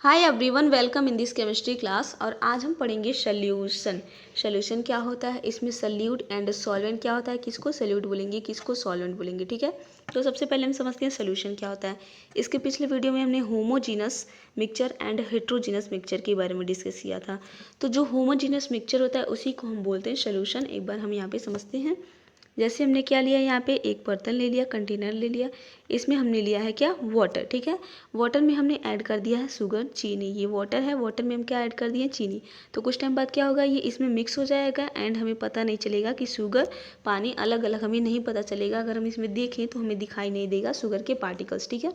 Hi everyone, welcome in this chemistry class. और आज हम पढ़ेंगे सॉल्यूशन। सॉल्यूशन क्या होता है, इसमें सल्यूट एंड सॉल्वेंट क्या होता है, किसको सल्यूट बोलेंगे किसको सॉल्वेंट बोलेंगे। ठीक है, तो सबसे पहले हम समझते हैं सॉल्यूशन क्या होता है। इसके पिछले वीडियो में हमने homogeneous mixture and heterogeneous mixture के बारे में डिस्कस किया था। तो जो होमोजीनस मिक्सचर होता है उसी को हम बोलते हैं सॉल्यूशन। एक बार हम यहाँ पे समझते हैं। जैसे हमने क्या लिया, यहाँ पे एक बर्तन ले लिया, कंटेनर ले लिया। इसमें हमने लिया है क्या, वाटर। ठीक है, वाटर में हमने ऐड कर दिया है शुगर, चीनी। ये वाटर है, वाटर में हम क्या ऐड कर दिए, चीनी। तो कुछ टाइम बाद क्या होगा, ये इसमें मिक्स हो जाएगा एंड हमें पता नहीं चलेगा कि शुगर पानी अलग अलग हमें नहीं पता चलेगा। अगर हम इसमें देखें तो हमें दिखाई नहीं देगा शुगर के पार्टिकल्स। ठीक है,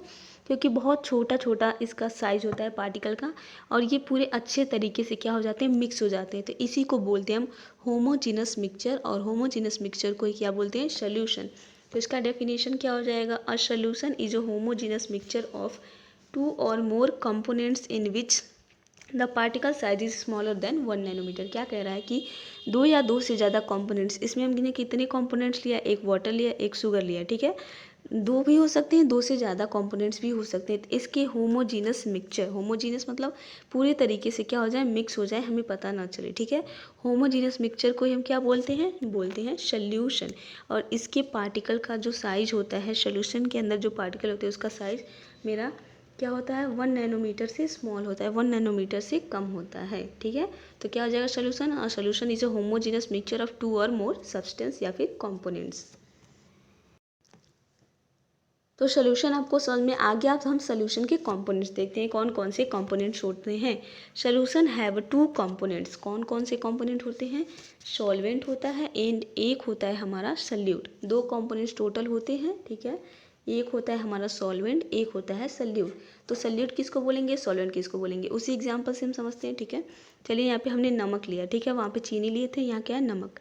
क्योंकि बहुत छोटा छोटा इसका साइज होता है पार्टिकल का, और ये पूरे अच्छे तरीके से क्या हो जाते हैं, मिक्स हो जाते हैं। तो इसी को बोलते हैं हम होमोजीनस मिक्सचर, और होमोजीनस मिक्सचर को ही क्या बोलते हैं, सॉल्यूशन। तो इसका डेफिनेशन क्या हो जाएगा, a solution is a homogeneous mixture of two और more components in which the particle size is smaller than 1 nanometer. क्या कह रहा है कि दो या दो से ज़्यादा कंपोनेंट्स, इसमें हमने कितने कंपोनेंट्स लिया, एक वाटर लिया एक शुगर लिया। ठीक है, दो भी हो सकते हैं, दो से ज़्यादा कंपोनेंट्स भी हो सकते हैं। तो इसके होमोजीनस मिक्सचर, होमोजीनस मतलब पूरे तरीके से क्या हो जाए, मिक्स हो जाए, हमें पता ना चले। ठीक है, होमोजीनस मिक्सचर को हम क्या बोलते हैं सॉल्यूशन। और इसके पार्टिकल का जो साइज होता है, सॉल्यूशन के अंदर जो पार्टिकल होते हैं उसका साइज मेरा क्या होता है, 1 नैनोमीटर से स्मॉल होता है, 1 नैनोमीटर से कम होता है। ठीक है, तो क्या हो जाएगा सॉल्यूशन, और solution is a homogeneous mixture of two और मोर सब्सटेंस या फिर कंपोनेंट्स। तो सॉल्यूशन आपको समझ में आ गया। तो हम सॉल्यूशन के कंपोनेंट्स देखते हैं, कौन कौन से कंपोनेंट्स होते हैं। सॉल्यूशन हैव टू कंपोनेंट्स, कौन कौन से कंपोनेंट होते हैं, सॉल्वेंट होता है एंड एक होता है हमारा सल्यूट। दो कंपोनेंट्स टोटल होते हैं। ठीक है, एक होता है हमारा सॉल्वेंट, एक होता है सल्यूट। तो सल्यूट किसको बोलेंगे, सॉल्वेंट किसको बोलेंगे, उसी एग्जाम्पल से हम समझते हैं। ठीक है, चलिए यहाँ पे हमने नमक लिया। ठीक है, वहाँ पे चीनी लिए थे, यहाँ क्या है नमक।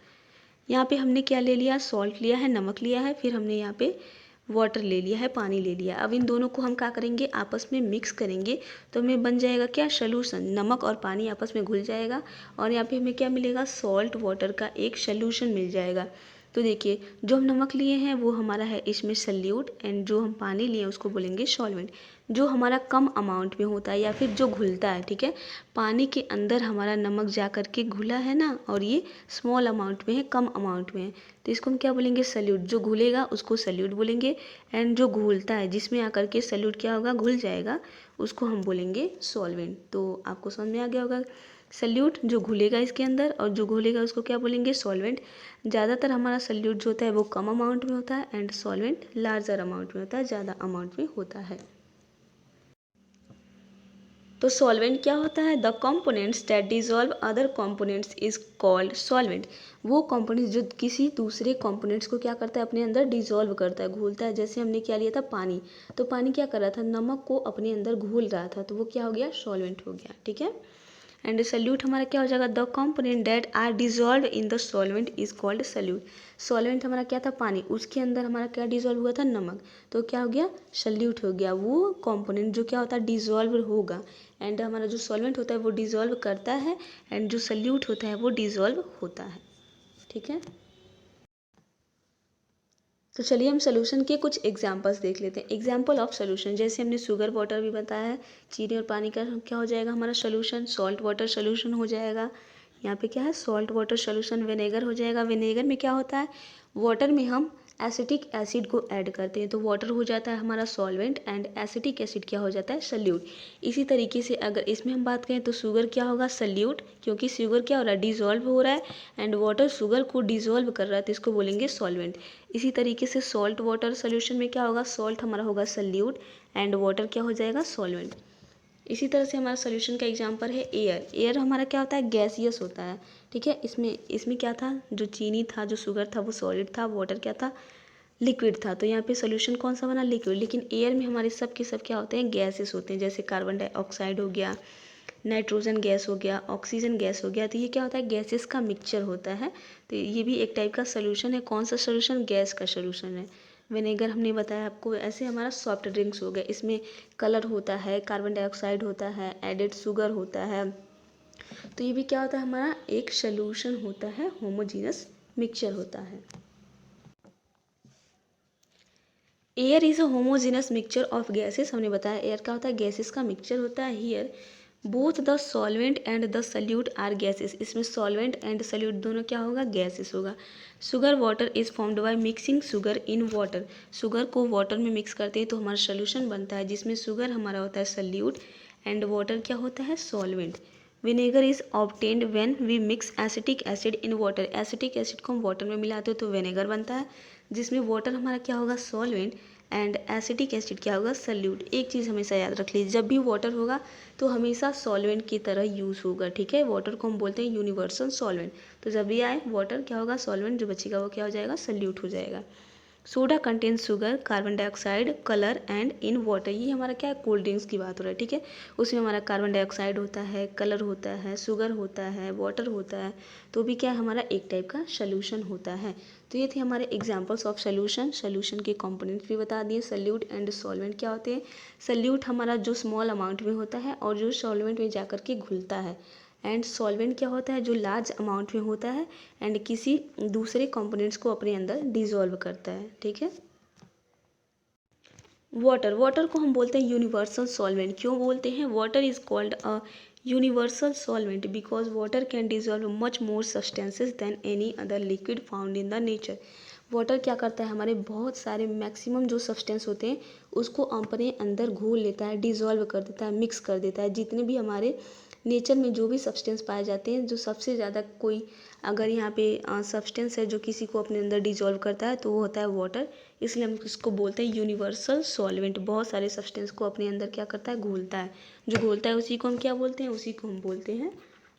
यहाँ पे हमने क्या ले लिया, सॉल्ट लिया है, नमक लिया है, फिर हमने यहाँ पे वाटर ले लिया है, पानी ले लिया। अब इन दोनों को हम क्या करेंगे, आपस में मिक्स करेंगे, तो हमें बन जाएगा क्या, सॉल्यूशन। नमक और पानी आपस में घुल जाएगा और यहाँ पे हमें क्या मिलेगा, सॉल्ट वाटर का एक सॉल्यूशन मिल जाएगा। तो देखिए, जो हम नमक लिए हैं वो हमारा है इसमें सल्यूट, एंड जो हम पानी लिए उसको बोलेंगे सॉल्वेंट। जो हमारा कम अमाउंट में होता है या फिर जो घुलता है। ठीक है, पानी के अंदर हमारा नमक जा कर के घुला है ना, और ये स्मॉल अमाउंट में है, कम अमाउंट में है, तो इसको हम क्या बोलेंगे, सल्यूट। जो घुलेगा उसको सल्यूट बोलेंगे, एंड जो घुलता है जिसमें आकर के सल्यूट क्या होगा, घुल जाएगा, उसको हम बोलेंगे सॉल्वेंट। तो आपको समझ में आ गया होगा, सल्यूट जो घुलेगा इसके अंदर, और जो घुलेगा उसको क्या बोलेंगे, सॉल्वेंट। ज़्यादातर हमारा सल्यूट जो होता है वो कम अमाउंट में होता है, एंड सॉल्वेंट लार्जर अमाउंट में होता है, ज़्यादा अमाउंट में होता है। तो सॉल्वेंट क्या होता है, the components that dissolve other components is called solvent. वो कंपोनेंट्स जो किसी दूसरे कंपोनेंट्स को क्या करता है, अपने अंदर डिजॉल्व करता है, घोलता है। जैसे हमने क्या लिया था, पानी। तो पानी क्या कर रहा था, नमक को अपने अंदर घोल रहा था, तो वो क्या हो गया, सॉल्वेंट हो गया। ठीक है, एंड सल्यूट हमारा क्या हो जाएगा, the component that are dissolve in the solvent is called solute. Solvent हमारा क्या था, पानी, उसके अंदर हमारा क्या डिजॉल्व हुआ था, नमक, तो क्या हो गया, सल्यूट हो गया। वो कंपोनेंट जो क्या होता है, डिजॉल्व होगा, एंड हमारा जो सॉल्वेंट होता है वो डिजॉल्व करता है, एंड जो सल्यूट होता है वो डिजॉल्व होता है। ठीक है, तो चलिए हम सोल्यूशन के कुछ एग्जांपल्स देख लेते हैं। एग्जांपल ऑफ सोल्यूशन, जैसे हमने शुगर वाटर भी बताया है, चीनी और पानी का क्या हो जाएगा हमारा सोल्यूशन, सॉल्ट वाटर सोल्यूशन हो जाएगा। यहाँ पे क्या है, सॉल्ट वाटर सोल्यूशन। विनेगर हो जाएगा, विनेगर में क्या होता है, वाटर में हम एसिटिक एसिड को ऐड करते हैं, तो वाटर हो जाता है हमारा सॉल्वेंट, एंड एसिटिक एसिड क्या हो जाता है, सल्यूट। इसी तरीके से अगर इसमें हम बात करें तो शुगर क्या होगा, सल्यूट, क्योंकि शुगर क्या हो रहा है, डिजॉल्व हो रहा है, एंड वाटर शुगर को डिजॉल्व कर रहा है, तो इसको बोलेंगे सॉल्वेंट। इसी तरीके से सॉल्ट वाटर सोल्यूशन में क्या होगा, सॉल्ट हमारा होगा सल्यूट, एंड वाटर क्या हो जाएगा, सॉल्वेंट। इसी तरह से हमारा सोल्यूशन का एग्जांपल है एयर। एयर हमारा क्या होता है, गैसियस होता है। ठीक है, इसमें क्या था, जो चीनी था, जो शुगर था वो सॉलिड था, वाटर क्या था, लिक्विड था। तो यहाँ पे सोल्यूशन कौन सा बना, लिक्विड। लेकिन एयर में हमारे सब के सब क्या होते हैं, गैसेस होते हैं, जैसे कार्बन डाइऑक्साइड हो गया, नाइट्रोजन गैस हो गया, ऑक्सीजन गैस हो गया। तो ये क्या होता है, गैसेस का मिक्सचर होता है। तो ये भी एक टाइप का सोल्यूशन है। कौन सा सोल्यूशन, गैस का सोल्यूशन है। विनेगर हमने बताया आपको। ऐसे हमारा सॉफ्ट ड्रिंक्स हो गया, इसमें कलर होता है, कार्बन डाइऑक्साइड होता है, एडेड शुगर होता है। तो ये भी क्या होता है, हमारा एक सोल्यूशन होता है, होमोजीनस मिक्सचर होता है। Air is a homogeneous mixture of gases, हमने बताया एयर क्या होता है, गैसेस का मिक्सचर होता है। Here both the solvent and the solute are gases, इसमें सॉल्वेंट एंड सल्यूट दोनों क्या होगा, गैसेस होगा। Sugar water is formed by mixing sugar in water, sugar को वाटर में मिक्स करते हैं तो हमारा सोल्यूशन बनता है, जिसमें शुगर हमारा होता है सल्यूट एंड वाटर क्या होता है, solvent. Vinegar is obtained when we mix acetic acid in water, acetic acid को हम वाटर में मिलाते हो तो विनेगर बनता है, जिसमें वाटर हमारा क्या होगा, सॉल्वेंट एंड एसिटिक एसिड क्या होगा, सल्यूट। एक चीज़ हमेशा याद रख लीजिए, जब भी वाटर होगा तो हमेशा सॉल्वेंट की तरह यूज़ होगा, ठीक है। वाटर को हम बोलते हैं यूनिवर्सल सॉल्वेंट, तो जब भी आए वाटर क्या होगा, सॉल्वेंट, जो बचेगा वो क्या हो जाएगा, सल्यूट हो जाएगा। Soda contain sugar, carbon dioxide, colour and in water, ये हमारा क्या है, कोल्ड ड्रिंक्स की बात हो रहा है, ठीक है। उसमें हमारा कार्बन डाइऑक्साइड होता है, कलर होता है, शुगर होता है, वाटर होता है, तो भी क्या है, हमारा एक टाइप का सोल्यूशन होता है। तो ये थे हमारे एग्जांपल्स ऑफ सोल्यूशन। सोल्यूशन के कंपोनेंट्स भी बता दिए, सल्यूट एंड सॉल्वेंट क्या होते हैं। सल्यूट हमारा जो स्मॉल अमाउंट में होता है और जो सॉल्वेंट में जाकर के घुलता है, एंड सॉल्वेंट क्या होता है, जो लार्ज अमाउंट में होता है एंड किसी दूसरे कंपोनेंट्स को अपने अंदर डिसॉल्व करता है, ठीक है। वाटर, वाटर को हम बोलते हैं यूनिवर्सल सॉल्वेंट, क्यों बोलते हैं, water is called a universal solvent because water can dissolve much more substances than any other liquid found in the nature. Water क्या करता है, हमारे बहुत सारे मैक्सिमम जो सब्सटेंस होते हैं उसको अपने अंदर घोल लेता है, डिजॉल्व कर देता है, मिक्स कर देता है। जितने भी हमारे नेचर में जो भी सब्सटेंस पाए जाते हैं, जो सबसे ज़्यादा कोई अगर यहाँ पे सब्सटेंस है जो किसी को अपने अंदर डिजॉल्व करता है तो वो होता है वाटर, इसलिए हम इसको बोलते हैं यूनिवर्सल सॉल्वेंट। बहुत सारे सब्सटेंस को अपने अंदर क्या करता है, घोलता है, जो घोलता है उसी को हम क्या बोलते हैं, उसी को हम बोलते हैं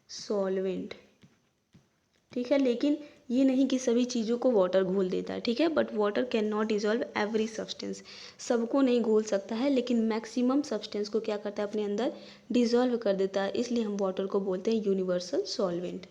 सॉल्वेंट, ठीक है। लेकिन ये नहीं कि सभी चीज़ों को वाटर घोल देता है, ठीक है, but water can not dissolve every substance, सबको नहीं घोल सकता है, लेकिन मैक्सिमम सब्सटेंस को क्या करता है, अपने अंदर डिजॉल्व कर देता है, इसलिए हम वाटर को बोलते हैं यूनिवर्सल सॉल्वेंट।